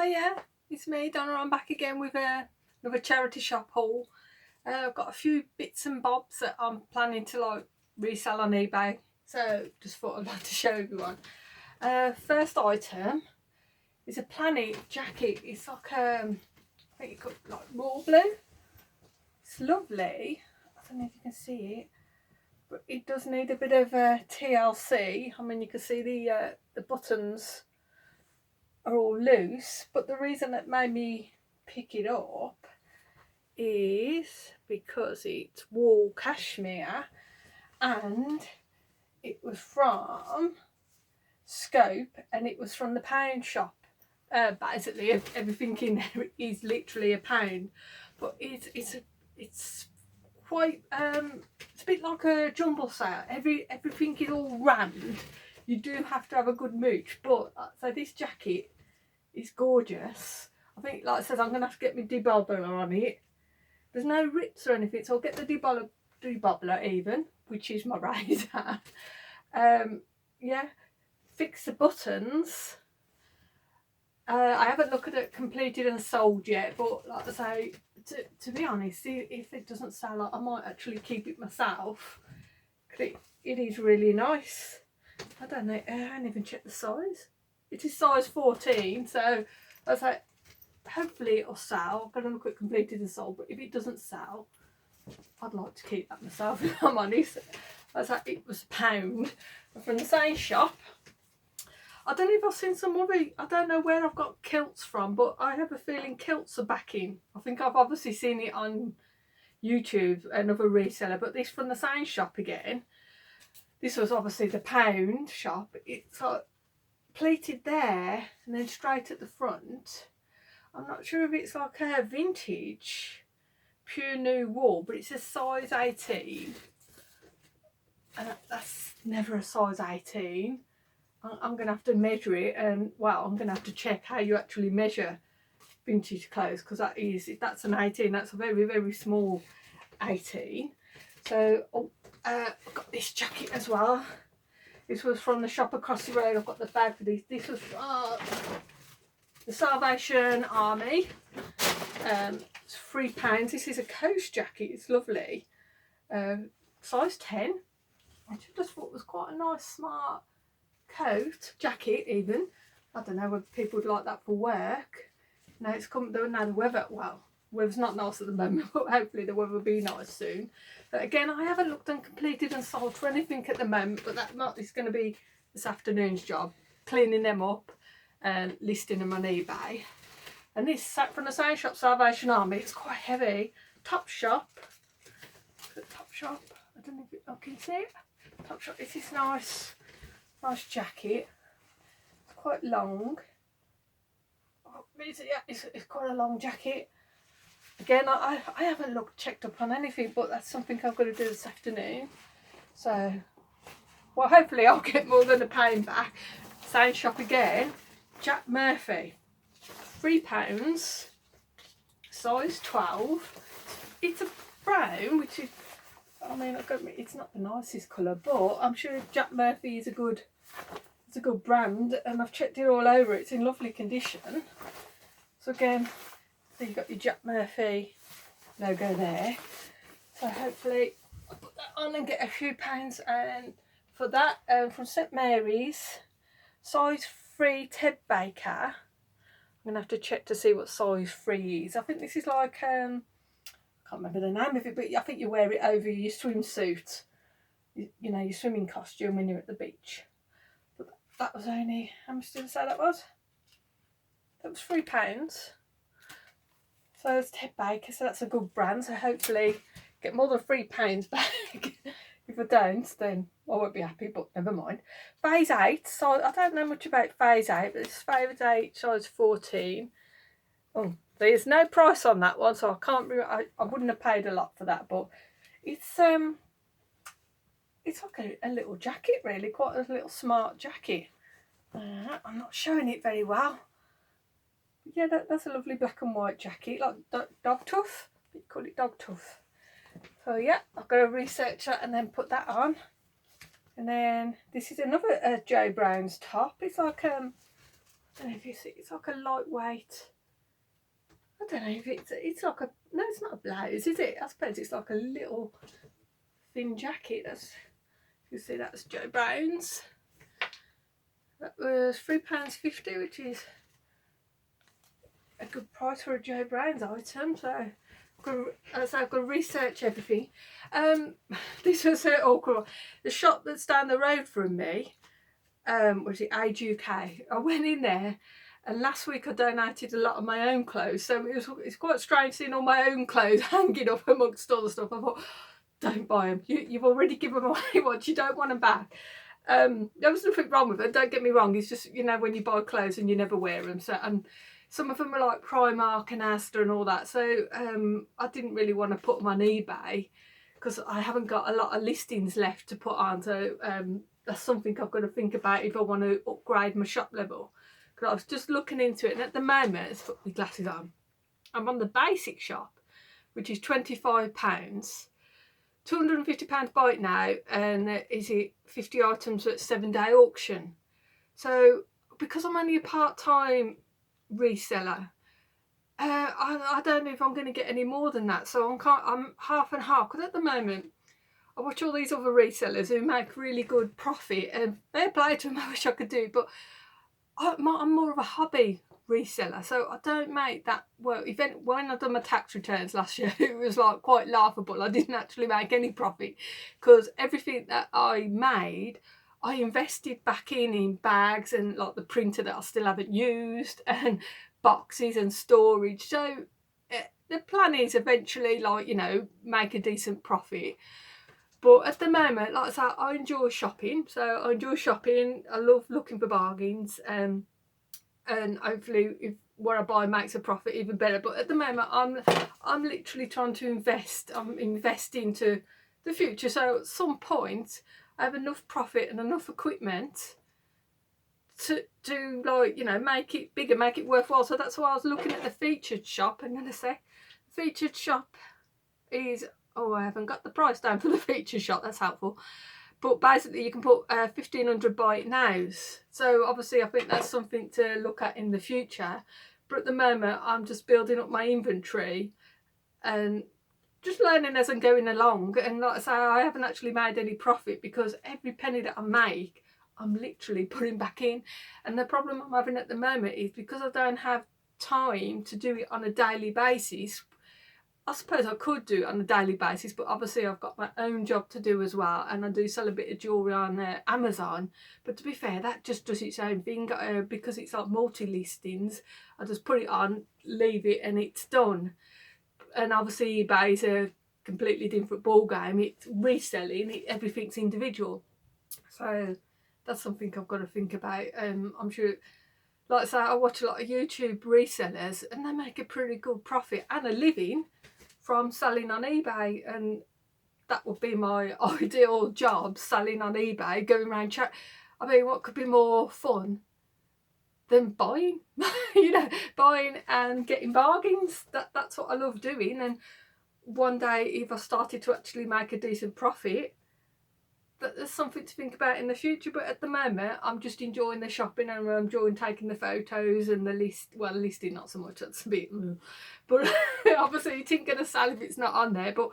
Oh yeah, it's me, Donna. I'm back again with another charity shop haul. I've got a few bits and bobs that I'm planning to resell on eBay. So just thought I'd like to show everyone. First item is a Planet jacket. It's like I think it's got like raw blue. It's lovely. I don't know if you can see it, but it does need a bit of TLC. I mean, you can see the buttons are all loose, but the reason that made me pick it up is because it's wool cashmere and it was from Scope and it was from the pound shop. Basically everything in there is literally a pound, but it's quite it's a bit like a jumble sale. Everything is all rammed. You do have to have a good mooch, but so this jacket is gorgeous. I think, like I said, I'm going to have to get my debobbler on it. There's no rips or anything, so I'll get the debobbler even, which is my razor. Yeah, fix the buttons. I haven't looked at it completed and sold yet, but like I say, to be honest, if it doesn't sell, I might actually keep it myself. It is really nice. I don't know, I haven't even checked the size. It is size 14, so I was like, hopefully it'll sell. I'm going to look at completed and sold, but if it doesn't sell, I'd like to keep that myself, if I'm honest. I was like, it was £1 from the same shop. I don't know if I've seen some other, I don't know where I've got kilts from, but I have a feeling kilts are back in. I think I've obviously seen it on YouTube, another reseller, but this from the same shop again. This was obviously the pound shop. It's like pleated there and then straight at the front. I'm not sure if it's like a vintage pure new wool, but it says size 18 and that's never a size 18. I'm going to have to measure it, and well, I'm going to have to check how you actually measure vintage clothes, because if that's an 18, that's a very, very small 18. So I've got this jacket as well. This was from the shop across the road. I've got the bag for these. This was the Salvation Army. It's £3. This is a coast jacket. It's lovely. Size 10. I just thought it was quite a nice, smart coat, jacket even. I don't know whether people would like that for work. No, it's come. Now the weather, well, weather's not nice at the moment, but hopefully the weather will be nice soon. But again, I haven't looked and completed and sold for anything at the moment, but that is going to be this afternoon's job, cleaning them up and listing them on eBay. And this sat from the same shop, Salvation Army. It's quite heavy. Topshop. Topshop. I don't know if I can see it. Topshop. It's this nice jacket. It's quite long. Oh, it's quite a long jacket. Again, I haven't checked up on anything, but that's something I've got to do this afternoon. So, well, hopefully I'll get more than £1 back. Same shop again. Jack Murphy, £3, size 12. It's a brown, which is, I mean, it's not the nicest colour, but I'm sure Jack Murphy is a good brand, and I've checked it all over. It's in lovely condition. So again, so you've got your Jack Murphy logo there. So hopefully I'll put that on and get a few pounds. And for that, from St Mary's, size 3 Ted Baker. I'm going to have to check to see what size 3 is. I think this is like, I can't remember the name of it, but I think you wear it over your swimsuit. You know, your swimming costume when you're at the beach. But that was only, how much did I say that was? That was £3. So it's Ted Baker, so that's a good brand. So hopefully get more than £3 back. If I don't, then I won't be happy, but never mind. Phase 8, so I don't know much about Phase 8, but it's Phase 8, size 14. Oh, there's no price on that one, so I can't remember. I wouldn't have paid a lot for that, but it's like a little jacket, really, quite a little smart jacket. I'm not showing it very well. Yeah, that's a lovely black and white jacket, like dog tuff. You call it dog tuff. So yeah, I've got to research that and then put that on. And then this is another Joe Brown's top. It's like don't know if you see, it's like a lightweight, I don't know if it's like a, no, it's not a blouse, is it? I suppose it's like a little thin jacket. That's, you see, that's Joe Brown's. That was £3.50, which is a good price for a Joe Brown's item. So I've got to research everything. This was awkward. The shop that's down the road from me, was it Age UK? I went in there, and last week I donated a lot of my own clothes, so it's quite strange seeing all my own clothes hanging up amongst all the stuff. I thought, don't buy them. You've already given them away once. You don't want them back. There was nothing wrong with it. Don't get me wrong. It's just, you know, when you buy clothes and you never wear them. So, and some of them are like Primark and Asda and all that. So I didn't really want to put them on eBay because I haven't got a lot of listings left to put on. So that's something I've got to think about if I want to upgrade my shop level. Because I was just looking into it, and at the moment, let's put my glasses on, I'm on the basic shop, which is £25. £250 buy it now, and is it 50 items at 7-day auction. So because I'm only a part-time reseller, I don't know if I'm going to get any more than that. So I'm half and half, because at the moment I watch all these other resellers who make really good profit, and fair play to them. I wish I could do, but I'm more of a hobby reseller, so I don't make that well. When I done my tax returns last year, it was like quite laughable. I didn't actually make any profit because everything that I made, I invested back in bags and like the printer that I still haven't used, and boxes and storage. So the plan is eventually, like, you know, make a decent profit. But at the moment, like I say, I enjoy shopping. So I enjoy shopping. I love looking for bargains. And hopefully if what I buy makes a profit, even better. But at the moment, I'm literally trying to invest. I'm investing to the future. So at some point, I have enough profit and enough equipment to like, you know, make it bigger, make it worthwhile. So that's why I was looking at the featured shop. And then I say, featured shop is, oh, I haven't got the price down for the feature shop, that's helpful. But basically you can put 1,500 buy it nows. So obviously I think that's something to look at in the future. But at the moment I'm just building up my inventory and just learning as I'm going along. And like I say, I haven't actually made any profit because every penny that I make, I'm literally putting back in. And the problem I'm having at the moment is because I don't have time to do it on a daily basis. I suppose I could do it on a daily basis, but obviously I've got my own job to do as well, and I do sell a bit of jewellery on Amazon. But to be fair, that just does its own thing because it's like multi-listings. I just put it on, leave it, and it's done. And obviously eBay is a completely different ball game. It's reselling, everything's individual. So that's something I've got to think about. I'm sure, like I say, I watch a lot of YouTube resellers, and they make a pretty good profit and a living from selling on eBay, and that would be my ideal job, selling on eBay, going around chat. I mean, what could be more fun than buying? You know, buying and getting bargains. That's what I love doing. And one day, if I started to actually make a decent profit, there's something to think about in the future. But at the moment I'm just enjoying the shopping, and I'm enjoying taking the photos and the list. Well, the listing not so much, that's a bit but obviously it ain't gonna sell if it's not on there. But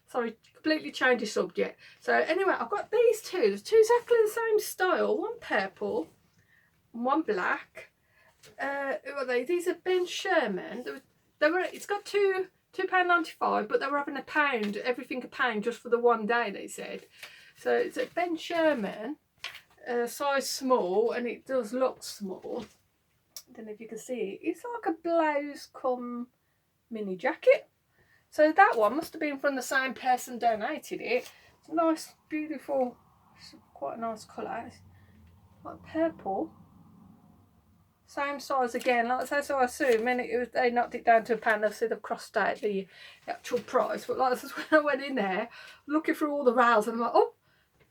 sorry, completely change the subject. So anyway, I've got these two. There's two exactly the same style, one purple and one black. Who are they? These are Ben Sherman. They were it's got £2.95, but they were having £1, everything £1 just for the one day, they said. So it's a Ben Sherman, size small, and it does look small. I don't know if you can see it. It's like a blouse come mini jacket. So that one must have been from the same person donated it. It's a nice, beautiful, it's quite a nice colour. It's like purple. Same size again, like I say, so I assume, and they knocked it down to £1. I've said I've crossed out the actual price, but like I said, when I went in there, looking through all the rails, and I'm like, oh,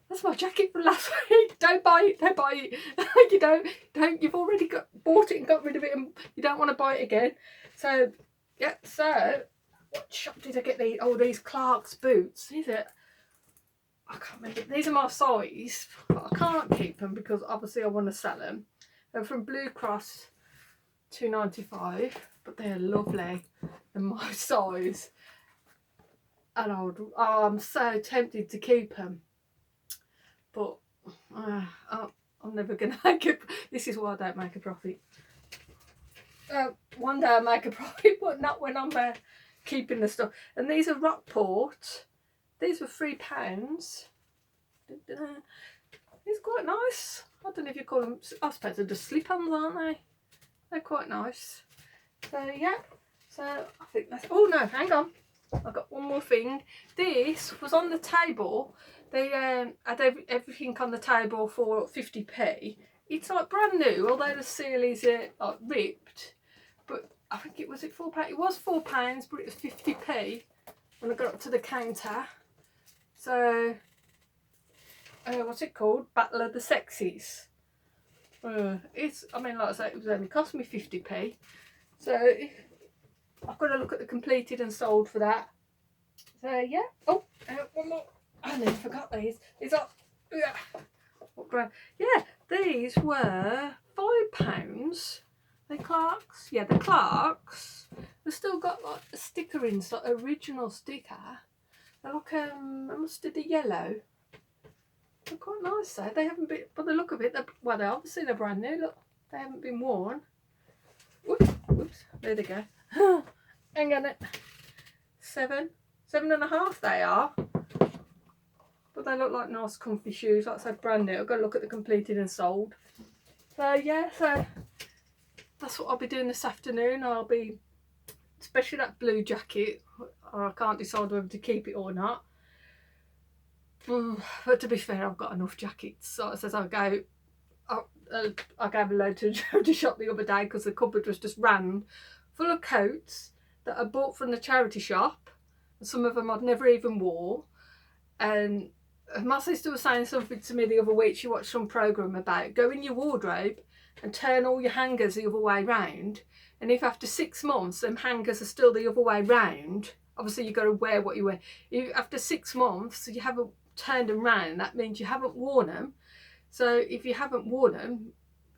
that's my jacket from last week. Don't buy it, don't buy it. You don't, you've already bought it and got rid of it, and you don't want to buy it again. So, yeah, so, what shop did I get these? Oh, these Clark's boots. These are, I can't remember, these are my size, but I can't keep them because obviously I want to sell them. They're from Blue Cross £2.95, but they're lovely and my size. And I'm so tempted to keep them, but I'm never going to make it. This is why I don't make a profit. One day I'll make a profit, but not when I'm keeping the stuff. And these are Rockport. These were £3. It's quite nice. I don't know if you call them, I suppose they're just slip-ons, aren't they? They're quite nice. So yeah, so I think that's, oh no, hang on, I've got one more thing. This was on the table. They had everything on the table for 50p. It's like brand new, although the seal is like ripped. But I think it was £4. It was £4, but it was 50p when I got up to the counter. So what's it called? Battle of the Sexes. It's, I mean, like I say, it was only cost me 50p. So I've got to look at the completed and sold for that. So yeah. Oh, one more. I nearly forgot these. These are, what brand? Yeah, these were £5. They're Clarks. Yeah, the Clarks. They've still got like a sticker in, so original sticker. They're like mustard yellow. They're quite nice though. They haven't been, by the look of it, well, they obviously they're brand new. Look, they haven't been worn. Whoops, whoops. There they go. Hang on it. 7.5 they are. But they look like nice comfy shoes. Like I said, brand new. I've got to look at the completed and sold. So yeah, so that's what I'll be doing this afternoon. I'll be, especially that blue jacket. I can't decide whether to keep it or not. But to be fair, I've got enough jackets. So it says I gave a load to the charity shop the other day because the cupboard was just rammed full of coats that I bought from the charity shop. Some of them I'd never even wore. And my sister was saying something to me the other week. She watched some programme about go in your wardrobe and turn all your hangers the other way round. And if after 6 months them hangers are still the other way round, obviously you've got to wear what you wear. If after 6 months you haven't turned them round, that means you haven't worn them. So if you haven't worn them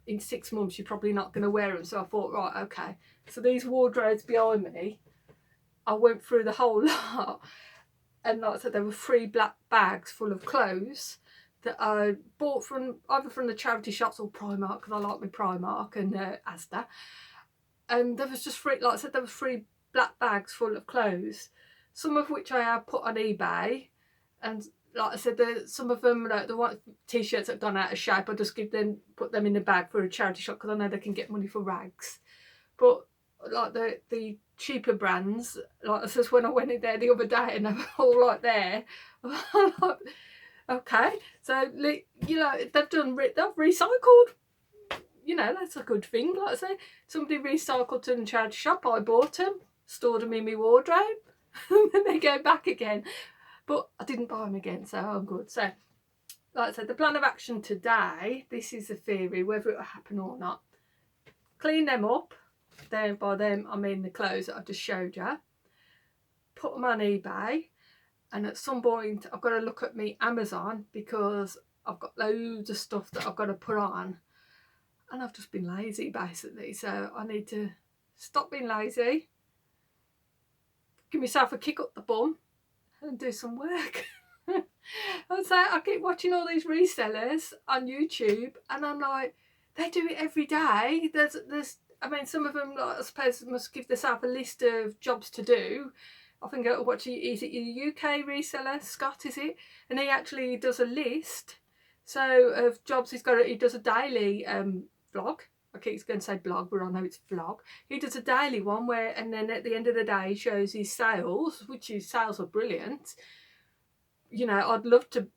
in 6 months, you're probably not going to wear them. So I thought, right, okay. So these wardrobes behind me, I went through the whole lot, and like I said, there were 3 black bags full of clothes that I bought from either from the charity shops or Primark, because I like my Primark and Asda. And there was just 3, like I said, there was 3 black bags full of clothes, some of which I have put on eBay, and like I said, some of them, like the white t-shirts that have gone out of shape, I just put them in the bag for a charity shop because I know they can get money for rags. But like the cheaper brands, like I said, when I went in there the other day and they were all like there, I'm like, okay, so you know they've recycled. You know, that's a good thing. Like I say, somebody recycled to the charity shop. I bought them, stored them in my wardrobe, and then they go back again. But I didn't buy them again, so I'm good. So, like I said, the plan of action today, this is a theory, whether it will happen or not. Clean them up. Then by them, I mean the clothes that I've just showed you. Put them on eBay. And at some point, I've got to look at my Amazon because I've got loads of stuff that I've got to put on. And I've just been lazy, basically. So I need to stop being lazy. Give myself a kick up the bum. And do some work. I'd say I keep watching all these resellers on YouTube, and I'm like, they do it every day. There's I mean, some of them, like, I suppose, must give themselves a list of jobs to do. I think I watch, is it your UK reseller, Scott, is it? And he actually does a list. So of jobs he does a daily vlog. I keep going to say blog, but I know it's vlog. He does a daily one where, and then at the end of the day, he shows his sales, which his sales are brilliant. You know, I'd love to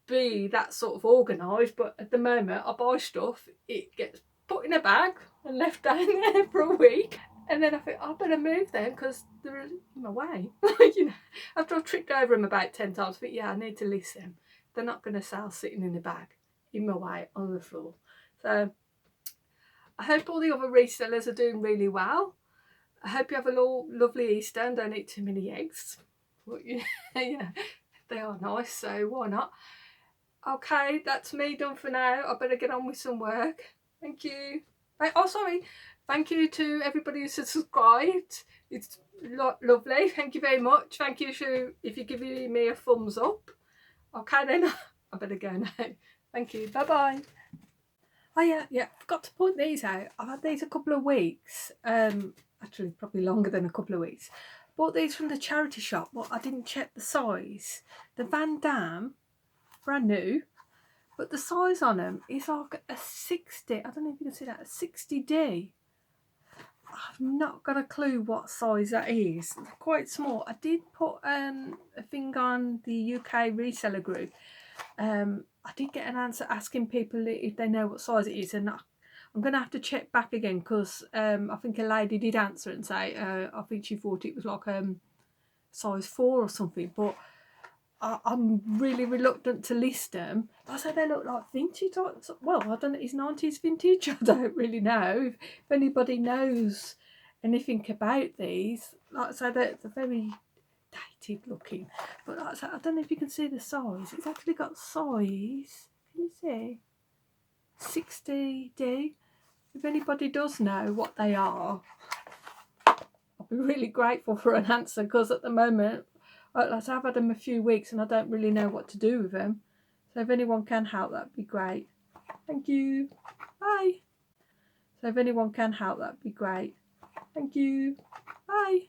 be that sort of organised, but at the moment, I buy stuff, it gets put in a bag and left down there for a week. And then I think, I better move them because they're in my way. You know, after I've tripped over them about 10 times, but yeah, I need to list them. They're not going to sell sitting in a bag in my way on the floor. So I hope all the other resellers are doing really well. I hope you have a lovely Easter and don't eat too many eggs. But, you know, they are nice, so why not? Okay, that's me done for now. I better get on with some work. Thank you. Oh, sorry. Thank you to everybody who subscribed. It's lovely. Thank you very much. Thank you if you're giving me a thumbs up. Okay then, I better go now. Thank you. Bye bye. Oh yeah. Forgot to point these out. I've had these a couple of weeks. Actually probably longer than a couple of weeks. Bought these from the charity shop, but I didn't check the size. The Van Dam, brand new, but the size on them is like a 60. I don't know if you can see that, a 60D. I've not got a clue what size that is. They're quite small. I did put a thing on the UK reseller group. I did get an answer asking people if they know what size it is, and I'm going to have to check back again because I think a lady did answer and say I think she thought it was like size 4 or something, but I'm really reluctant to list them. I say they look like vintage. Well, I don't know, is 90s vintage? I don't really know. If anybody knows anything about these, like I say, they're very dated looking. But like I say, I don't know if you can see the size. It's actually got size. Can you see? 60D. If anybody does know what they are, I'll be really grateful for an answer, because at the moment, like I said, I've had them a few weeks and I don't really know what to do with them. So if anyone can help, that'd be great. Thank you. Bye. So if anyone can help, that'd be great. Thank you. Bye.